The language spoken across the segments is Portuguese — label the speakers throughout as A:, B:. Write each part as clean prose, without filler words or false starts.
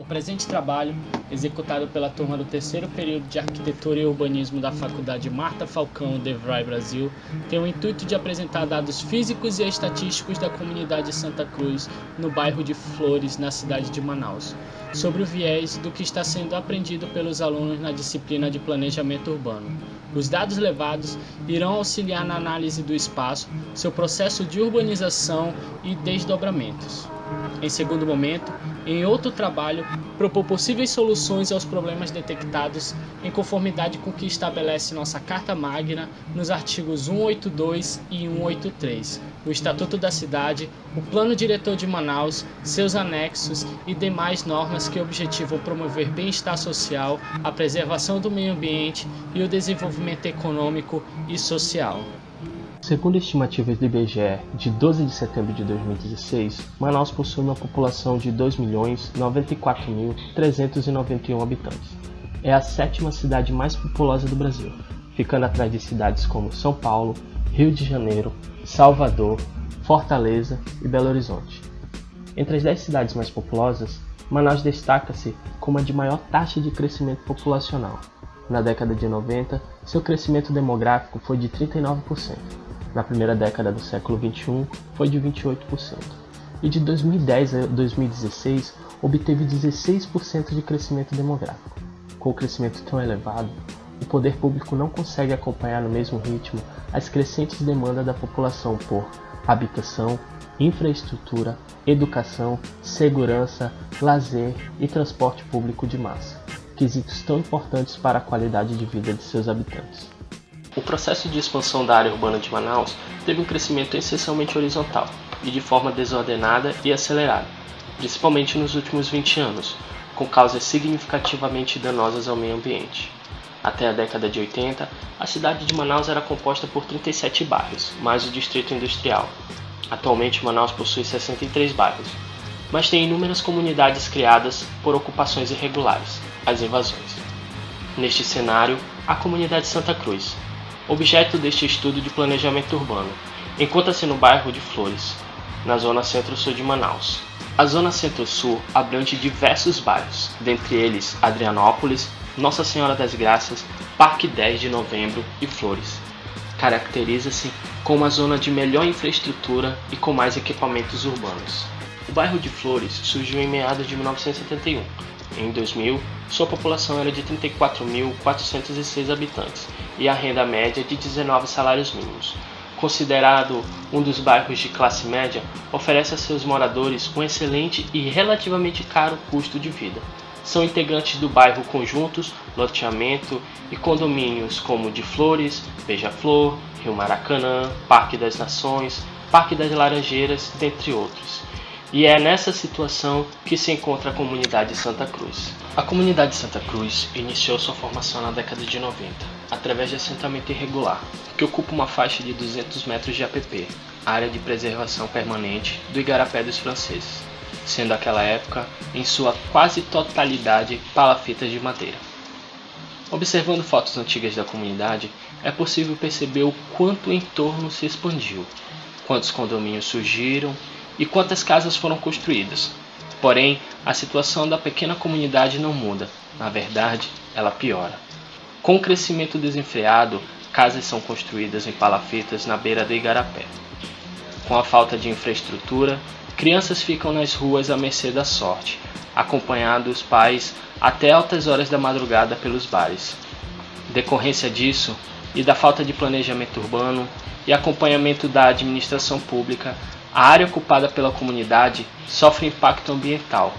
A: presente trabalho, executado pela turma do terceiro período de Arquitetura e Urbanismo da Faculdade Marta Falcão DeVry Brasil, tem o intuito de apresentar dados físicos e estatísticos da comunidade Santa Cruz, no bairro de Flores, na cidade de Manaus, sobre o viés do que está sendo aprendido pelos alunos na disciplina de Planejamento Urbano. Os dados levados irão auxiliar na análise do espaço, seu processo de urbanização e desdobramentos. Em segundo momento, em outro trabalho, propor possíveis soluções aos problemas detectados em conformidade com o que estabelece nossa Carta Magna nos artigos 182 e 183, o Estatuto da Cidade, o Plano Diretor de Manaus, seus anexos e demais normas que objetivam promover bem-estar social, a preservação do meio ambiente e o desenvolvimento econômico e social.
B: Segundo estimativas do IBGE, de 12 de setembro de 2016, Manaus possui uma população de 2.094.391 habitantes. É a sétima cidade mais populosa do Brasil, ficando atrás de cidades como São Paulo, Rio de Janeiro, Salvador, Fortaleza e Belo Horizonte. Entre as 10 cidades mais populosas, Manaus destaca-se como a de maior taxa de crescimento populacional. Na década de 90, seu crescimento demográfico foi de 39%. Na primeira década do século XXI, foi de 28%. E de 2010 a 2016, obteve 16% de crescimento demográfico. Com o crescimento tão elevado, o poder público não consegue acompanhar no mesmo ritmo as crescentes demandas da população por habitação, infraestrutura, educação, segurança, lazer e transporte público de massa, quesitos tão importantes para a qualidade de vida de seus habitantes. O processo de expansão da área urbana de Manaus teve um crescimento essencialmente horizontal e de forma desordenada e acelerada, principalmente nos últimos 20 anos, com causas significativamente danosas ao meio ambiente. Até a década de 80, a cidade de Manaus era composta por 37 bairros, mais o distrito industrial. Atualmente, Manaus possui 63 bairros, mas tem inúmeras comunidades criadas por ocupações irregulares, as invasões. Neste cenário, a comunidade Santa Cruz, objeto deste estudo de planejamento urbano, encontra-se no bairro de Flores, na zona centro-sul de Manaus. A zona centro-sul abrange diversos bairros, dentre eles Adrianópolis, Nossa Senhora das Graças, Parque 10 de Novembro e Flores. Caracteriza-se como uma zona de melhor infraestrutura e com mais equipamentos urbanos. O bairro de Flores surgiu em meados de 1971. Em 2000, sua população era de 34.406 habitantes e a renda média de 19 salários mínimos. Considerado um dos bairros de classe média, oferece a seus moradores um excelente e relativamente caro custo de vida. São integrantes do bairro conjuntos, loteamento e condomínios como de Flores, Beija-Flor, Rio Maracanã, Parque das Nações, Parque das Laranjeiras, dentre outros. E é nessa situação que se encontra a comunidade Santa Cruz. A comunidade Santa Cruz iniciou sua formação na década de 90, através de assentamento irregular, que ocupa uma faixa de 200 metros de APP, área de preservação permanente do Igarapé dos Franceses, sendo aquela época, em sua quase totalidade, palafitas de madeira. Observando fotos antigas da comunidade, é possível perceber o quanto o entorno se expandiu, quantos condomínios surgiram e quantas casas foram construídas. Porém, a situação da pequena comunidade não muda, na verdade, ela piora. Com o crescimento desenfreado, casas são construídas em palafitas na beira do Igarapé. Com a falta de infraestrutura, crianças ficam nas ruas à mercê da sorte, acompanhando os pais até altas horas da madrugada pelos bares. Decorrência disso, e da falta de planejamento urbano e acompanhamento da administração pública, a área ocupada pela comunidade sofre impacto ambiental,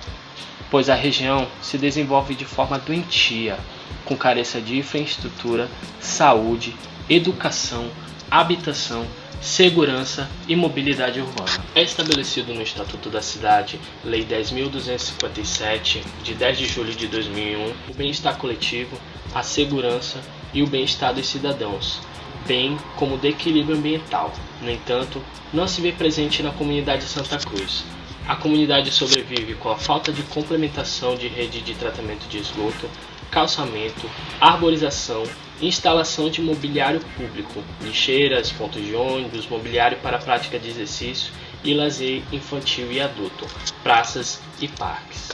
B: pois a região se desenvolve de forma doentia, com carência de infraestrutura, saúde, educação, habitação, segurança e mobilidade urbana. É estabelecido no Estatuto da Cidade, Lei 10.257, de 10 de julho de 2001, o bem-estar coletivo, a segurança e o bem-estar dos cidadãos, bem como o de equilíbrio ambiental. No entanto, não se vê presente na comunidade Santa Cruz. A comunidade sobrevive com a falta de complementação de rede de tratamento de esgoto, calçamento, arborização, instalação de mobiliário público, lixeiras, pontos de ônibus, mobiliário para a prática de exercício e lazer infantil e adulto, praças e parques.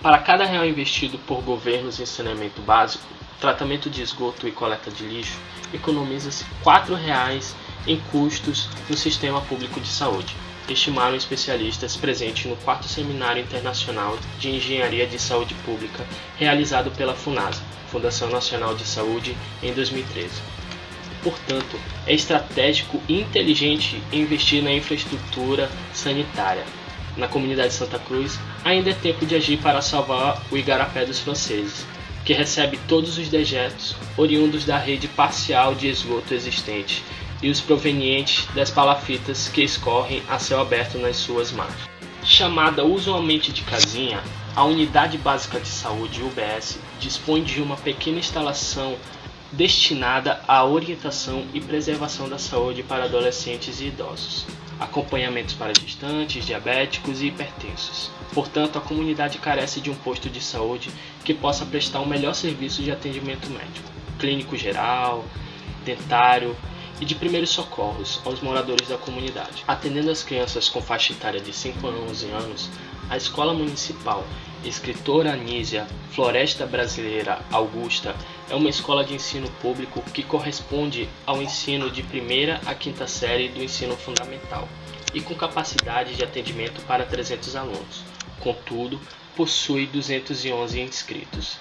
B: Para cada real investido por governos em saneamento básico, tratamento de esgoto e coleta de lixo, economiza-se R$ 4,00 em custos no sistema público de saúde, estimaram especialistas presentes no 4º Seminário Internacional de Engenharia de Saúde Pública, realizado pela FUNASA, Fundação Nacional de Saúde, em 2013. Portanto, é estratégico e inteligente investir na infraestrutura sanitária. Na comunidade de Santa Cruz, ainda é tempo de agir para salvar o igarapé dos franceses, que recebe todos os dejetos oriundos da rede parcial de esgoto existente e os provenientes das palafitas que escorrem a céu aberto nas suas margens. Chamada usualmente de casinha, a Unidade Básica de Saúde, UBS, dispõe de uma pequena instalação destinada à orientação e preservação da saúde para adolescentes e idosos, acompanhamentos para gestantes, diabéticos e hipertensos. Portanto, a comunidade carece de um posto de saúde que possa prestar um melhor serviço de atendimento médico, clínico geral, dentário e de primeiros socorros aos moradores da comunidade. Atendendo as crianças com faixa etária de 5 a 11 anos, a Escola Municipal Escritora Anísia Floresta Brasileira Augusta é uma escola de ensino público que corresponde ao ensino de 1ª a 5ª série do ensino fundamental e com capacidade de atendimento para 300 alunos. Contudo, possui 211 inscritos.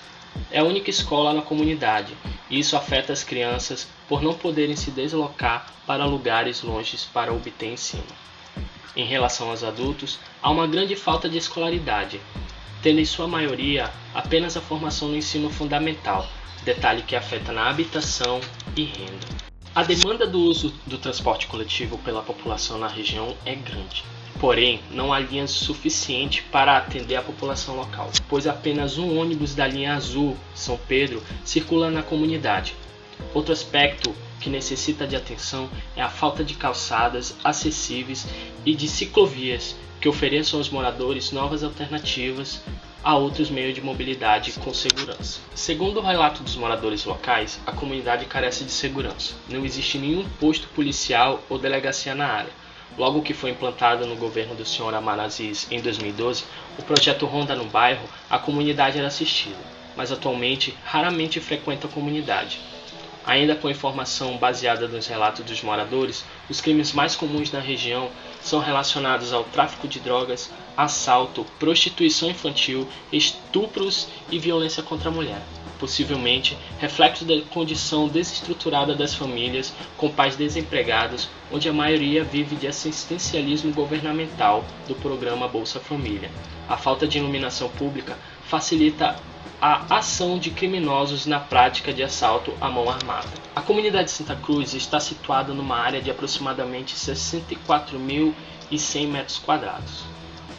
B: É a única escola na comunidade e isso afeta as crianças por não poderem se deslocar para lugares longes para obter ensino. Em relação aos adultos, há uma grande falta de escolaridade, tendo em sua maioria apenas a formação no ensino fundamental, detalhe que afeta na habitação e renda. A demanda do uso do transporte coletivo pela população na região é grande, porém não há linhas suficientes para atender a população local, pois apenas um ônibus da linha azul São Pedro circula na comunidade. Outro aspecto que necessita de atenção é a falta de calçadas acessíveis e de ciclovias que ofereçam aos moradores novas alternativas a outros meios de mobilidade com segurança. Segundo o relato dos moradores locais, a comunidade carece de segurança. Não existe nenhum posto policial ou delegacia na área. Logo que foi implantado no governo do Sr. Amar Aziz em 2012, o projeto Ronda no Bairro, a comunidade era assistida, mas atualmente raramente frequenta a comunidade. Ainda com informação baseada nos relatos dos moradores, os crimes mais comuns na região são relacionados ao tráfico de drogas, assalto, prostituição infantil, estupros e violência contra a mulher, possivelmente reflexo da condição desestruturada das famílias com pais desempregados, onde a maioria vive de assistencialismo governamental do programa Bolsa Família. A falta de iluminação pública facilita a ação de criminosos na prática de assalto à mão armada. A comunidade de Santa Cruz está situada numa área de aproximadamente 64.100 metros quadrados,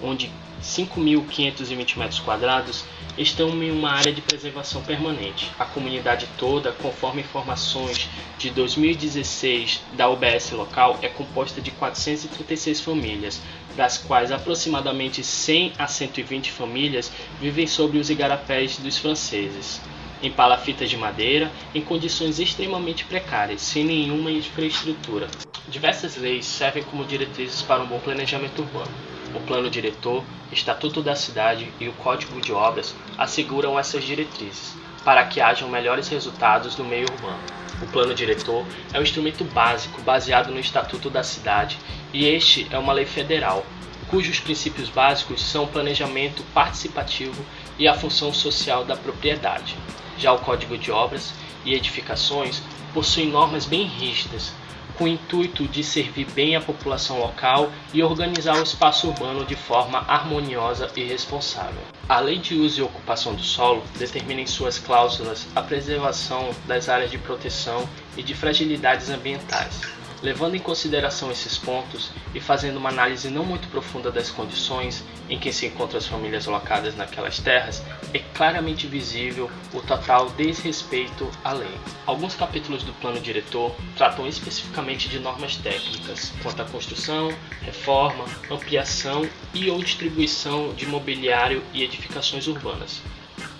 B: onde 5.520 metros quadrados estão em uma área de preservação permanente. A comunidade toda, conforme informações de 2016 da UBS local, é composta de 436 famílias, das quais aproximadamente 100 a 120 famílias vivem sobre os igarapés dos franceses, em palafitas de madeira, em condições extremamente precárias, sem nenhuma infraestrutura. Diversas leis servem como diretrizes para um bom planejamento urbano. O Plano Diretor, Estatuto da Cidade e o Código de Obras asseguram essas diretrizes, para que hajam melhores resultados no meio urbano. O Plano Diretor é um instrumento básico baseado no Estatuto da Cidade e este é uma lei federal, cujos princípios básicos são o planejamento participativo e a função social da propriedade. Já o Código de Obras e Edificações possui normas bem rígidas, com o intuito de servir bem a população local e organizar o espaço urbano de forma harmoniosa e responsável. A Lei de Uso e Ocupação do Solo determina em suas cláusulas a preservação das áreas de proteção e de fragilidades ambientais. Levando em consideração esses pontos e fazendo uma análise não muito profunda das condições em que se encontram as famílias locadas naquelas terras, é claramente visível o total desrespeito à lei. Alguns capítulos do Plano Diretor tratam especificamente de normas técnicas quanto à construção, reforma, ampliação e ou distribuição de mobiliário e edificações urbanas.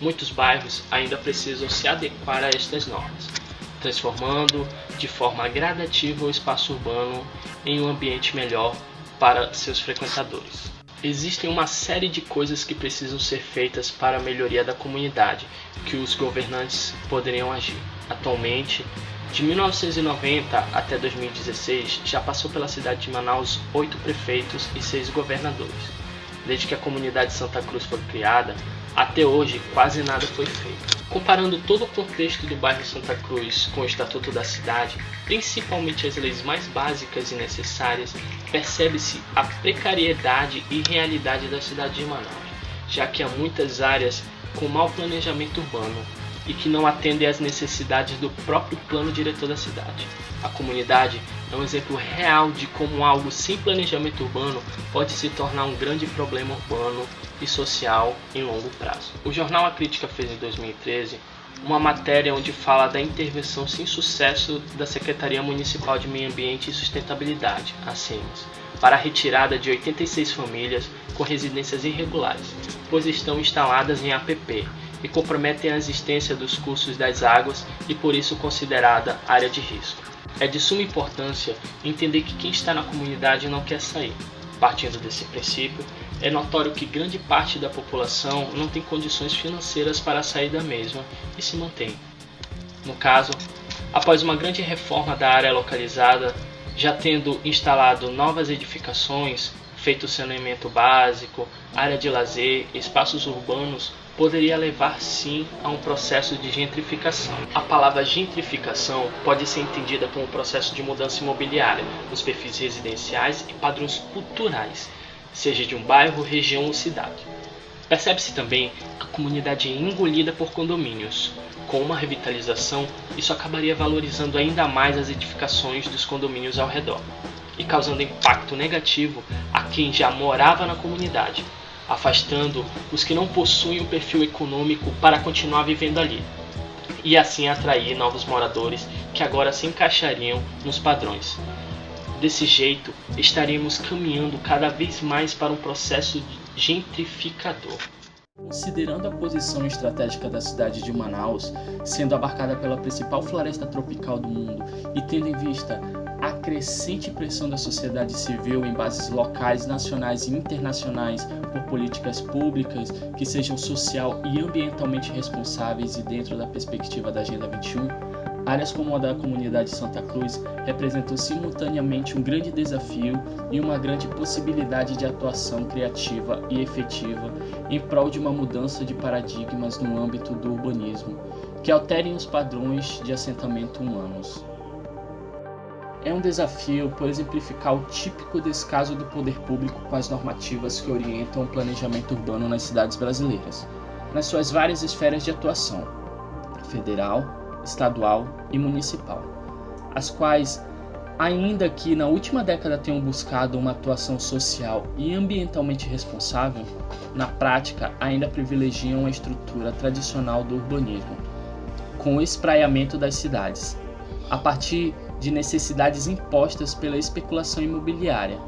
B: Muitos bairros ainda precisam se adequar a estas normas, transformando de forma gradativa o espaço urbano em um ambiente melhor para seus frequentadores. Existem uma série de coisas que precisam ser feitas para a melhoria da comunidade, que os governantes poderiam agir. Atualmente, de 1990 até 2016, já passou pela cidade de Manaus 8 prefeitos e 6 governadores. Desde que a comunidade Santa Cruz foi criada, até hoje quase nada foi feito. Comparando todo o contexto do bairro Santa Cruz com o Estatuto da cidade, principalmente as leis mais básicas e necessárias, percebe-se a precariedade e realidade da cidade de Manaus, já que há muitas áreas com mau planejamento urbano e que não atendem às necessidades do próprio plano diretor da cidade. A comunidade é um exemplo real de como algo sem planejamento urbano pode se tornar um grande problema urbano e social em longo prazo. O jornal A Crítica fez em 2013 uma matéria onde fala da intervenção sem sucesso da Secretaria Municipal de Meio Ambiente e Sustentabilidade, a SEMAS, para a retirada de 86 famílias com residências irregulares, pois estão instaladas em APP e comprometem a existência dos cursos das águas e por isso considerada área de risco. É de suma importância entender que quem está na comunidade não quer sair. Partindo desse princípio, é notório que grande parte da população não tem condições financeiras para sair da mesma e se mantém. No caso, após uma grande reforma da área localizada, já tendo instalado novas edificações, feito saneamento básico, área de lazer, espaços urbanos, poderia levar sim a um processo de gentrificação. A palavra gentrificação pode ser entendida como um processo de mudança imobiliária nos perfis residenciais e padrões culturais, seja de um bairro, região ou cidade. Percebe-se também que a comunidade é engolida por condomínios. Com uma revitalização, isso acabaria valorizando ainda mais as edificações dos condomínios ao redor e causando impacto negativo a quem já morava na comunidade, afastando os que não possuem um perfil econômico para continuar vivendo ali, e assim atrair novos moradores que agora se encaixariam nos padrões. Desse jeito, estaríamos caminhando cada vez mais para um processo gentrificador.
A: Considerando a posição estratégica da cidade de Manaus, sendo abarcada pela principal floresta tropical do mundo e tendo em vista a crescente pressão da sociedade civil em bases locais, nacionais e internacionais por políticas públicas que sejam social e ambientalmente responsáveis e dentro da perspectiva da Agenda 21, áreas como a da comunidade Santa Cruz representam simultaneamente um grande desafio e uma grande possibilidade de atuação criativa e efetiva em prol de uma mudança de paradigmas no âmbito do urbanismo, que alterem os padrões de assentamento humanos. É um desafio por exemplificar o típico descaso do poder público com as normativas que orientam o planejamento urbano nas cidades brasileiras, nas suas várias esferas de atuação, federal, estadual e municipal, as quais, ainda que na última década tenham buscado uma atuação social e ambientalmente responsável, na prática ainda privilegiam a estrutura tradicional do urbanismo, com o espraiamento das cidades, a partir de necessidades impostas pela especulação imobiliária.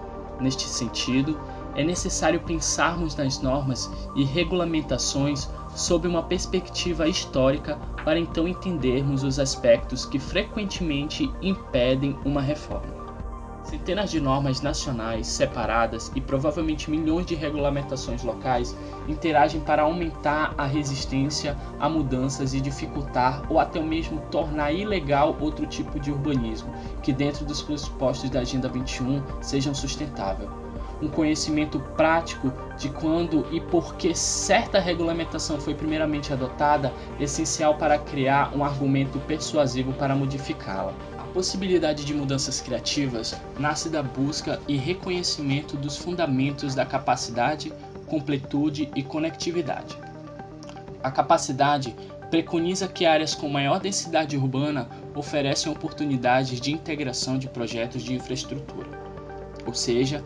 A: Neste sentido, é necessário pensarmos nas normas e regulamentações sob uma perspectiva histórica para então entendermos os aspectos que frequentemente impedem uma reforma. Centenas de normas nacionais separadas e provavelmente milhões de regulamentações locais interagem para aumentar a resistência a mudanças e dificultar ou até mesmo tornar ilegal outro tipo de urbanismo que dentro dos pressupostos da Agenda 21 sejam sustentáveis. Um conhecimento prático de quando e por que certa regulamentação foi primeiramente adotada é essencial para criar um argumento persuasivo para modificá-la. A possibilidade de mudanças criativas nasce da busca e reconhecimento dos fundamentos da capacidade, completude e conectividade. A capacidade preconiza que áreas com maior densidade urbana oferecem oportunidades de integração de projetos de infraestrutura, ou seja,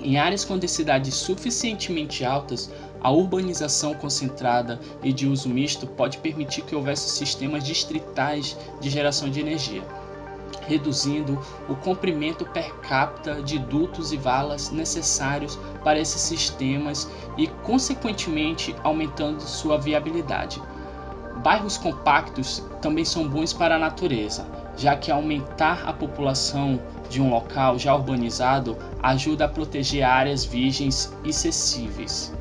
A: em áreas com densidades suficientemente altas, a urbanização concentrada e de uso misto pode permitir que houvesse sistemas distritais de geração de energia, reduzindo o comprimento per capita de dutos e valas necessários para esses sistemas e, consequentemente, aumentando sua viabilidade. Bairros compactos também são bons para a natureza, já que aumentar a população de um local já urbanizado ajuda a proteger áreas virgens e acessíveis.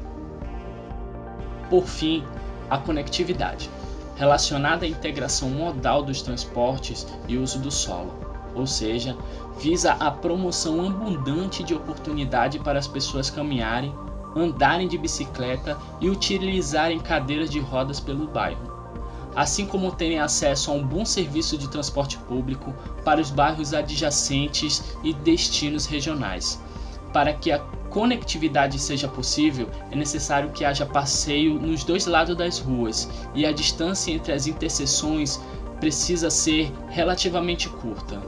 A: Por fim, a conectividade, relacionada à integração modal dos transportes e uso do solo, ou seja, visa a promoção abundante de oportunidade para as pessoas caminharem, andarem de bicicleta e utilizarem cadeiras de rodas pelo bairro, assim como terem acesso a um bom serviço de transporte público para os bairros adjacentes e destinos regionais. Para que a conectividade seja possível, é necessário que haja passeio nos dois lados das ruas e a distância entre as interseções precisa ser relativamente curta.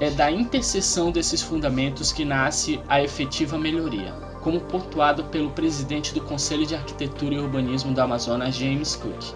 A: É da interseção desses fundamentos que nasce a efetiva melhoria, como pontuado pelo presidente do Conselho de Arquitetura e Urbanismo do Amazonas, James Cook.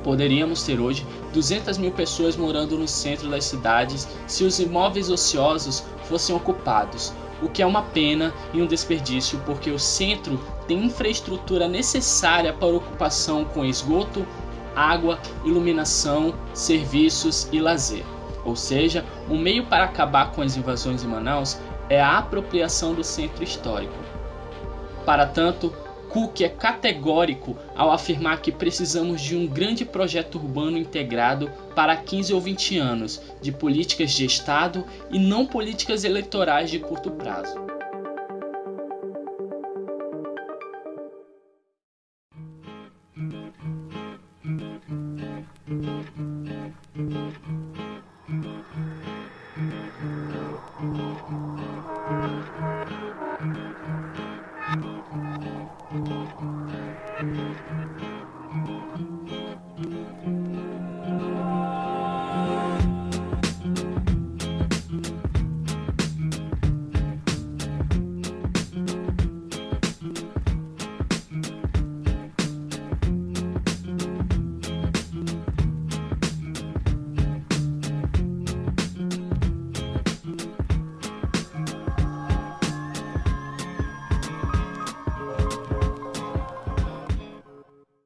A: Poderíamos ter hoje 200 mil pessoas morando no centro das cidades se os imóveis ociosos fossem ocupados, o que é uma pena e um desperdício porque o centro tem infraestrutura necessária para ocupação com esgoto, água, iluminação, serviços e lazer. Ou seja, um meio para acabar com as invasões em Manaus é a apropriação do centro histórico. Para tanto, Cook é categórico ao afirmar que precisamos de um grande projeto urbano integrado para 15 ou 20 anos, de políticas de Estado e não políticas eleitorais de curto prazo.